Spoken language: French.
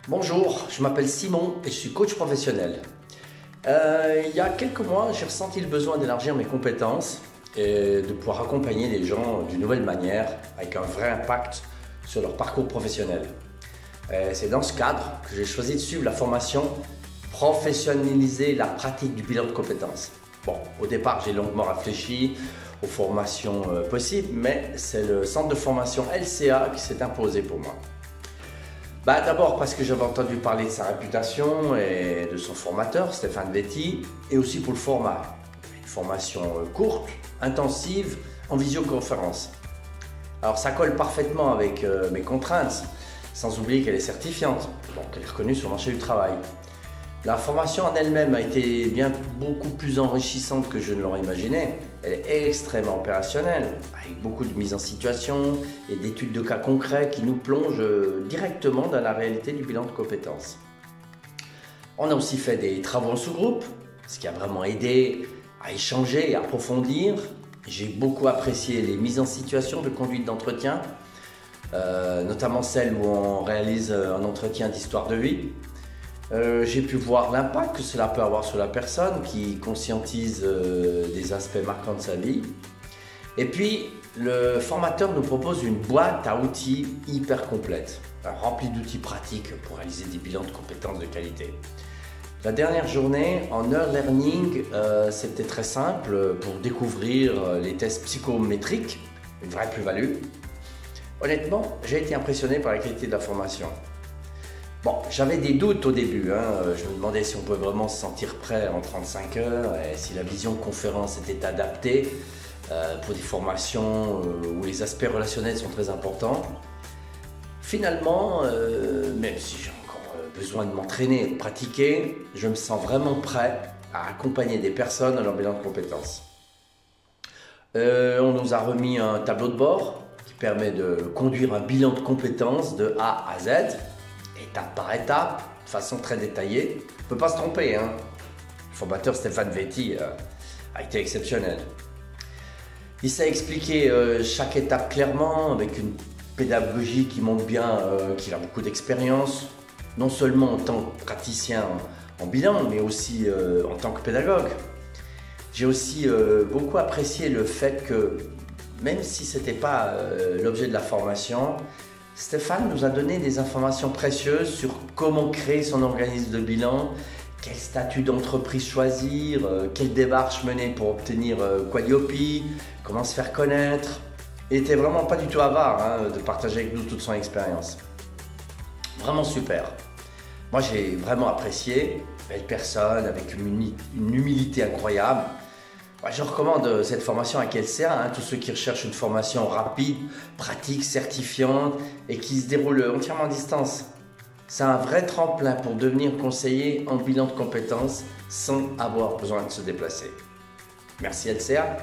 Bonjour, je m'appelle Simon et je suis coach professionnel. Il y a quelques mois, j'ai ressenti le besoin d'élargir mes compétences et de pouvoir accompagner les gens d'une nouvelle manière avec un vrai impact sur leur parcours professionnel. C'est dans ce cadre que j'ai choisi de suivre la formation Professionnaliser la pratique du bilan de compétences. Bon, au départ, j'ai longuement réfléchi aux formations possibles, mais c'est le centre de formation LCA qui s'est imposé pour moi. D'abord parce que j'avais entendu parler de sa réputation et de son formateur, Stéphane Vetti, et aussi pour le format. Une formation courte, intensive, en visioconférence. Alors ça colle parfaitement avec mes contraintes, sans oublier qu'elle est certifiante, donc elle est reconnue sur le marché du travail. La formation en elle-même a été beaucoup plus enrichissante que je ne l'aurais imaginé. Elle est extrêmement opérationnelle, avec beaucoup de mise en situation et d'études de cas concrets qui nous plongent directement dans la réalité du bilan de compétences. On a aussi fait des travaux en sous-groupe, ce qui a vraiment aidé à échanger et à approfondir. J'ai beaucoup apprécié les mises en situation de conduite d'entretien, notamment celles où on réalise un entretien d'histoire de vie. J'ai pu voir l'impact que cela peut avoir sur la personne qui conscientise des aspects marquants de sa vie. Et puis, le formateur nous propose une boîte à outils hyper complète, remplie d'outils pratiques pour réaliser des bilans de compétences de qualité. La dernière journée, en e-learning, c'était très simple pour découvrir les tests psychométriques, une vraie plus-value. Honnêtement, j'ai été impressionné par la qualité de la formation. Bon, j'avais des doutes au début, je me demandais si on pouvait vraiment se sentir prêt en 35 heures et si la vision conférence était adaptée pour des formations où les aspects relationnels sont très importants. Finalement, même si j'ai encore besoin de m'entraîner et de pratiquer, je me sens vraiment prêt à accompagner des personnes dans leur bilan de compétences. On nous a remis un tableau de bord qui permet de conduire un bilan de compétences de A à Z, étape par étape, de façon très détaillée. On ne peut pas se tromper, Le formateur Stéphane Vetti a été exceptionnel. Il sait expliquer chaque étape clairement, avec une pédagogie qui montre bien qu'il a beaucoup d'expérience, non seulement en tant que praticien en bilan, mais aussi en tant que pédagogue. J'ai aussi beaucoup apprécié le fait que, même si ce n'était pas l'objet de la formation, Stéphane nous a donné des informations précieuses sur comment créer son organisme de bilan, quel statut d'entreprise choisir, quelle démarche mener pour obtenir Qualiope, comment se faire connaître. Il n'était vraiment pas du tout avare de partager avec nous toute son expérience. Vraiment super. Moi j'ai vraiment apprécié, belle personne avec une humilité incroyable. Je recommande cette formation à LCA, tous ceux qui recherchent une formation rapide, pratique, certifiante et qui se déroule entièrement à distance. C'est un vrai tremplin pour devenir conseiller en bilan de compétences sans avoir besoin de se déplacer. Merci LCA.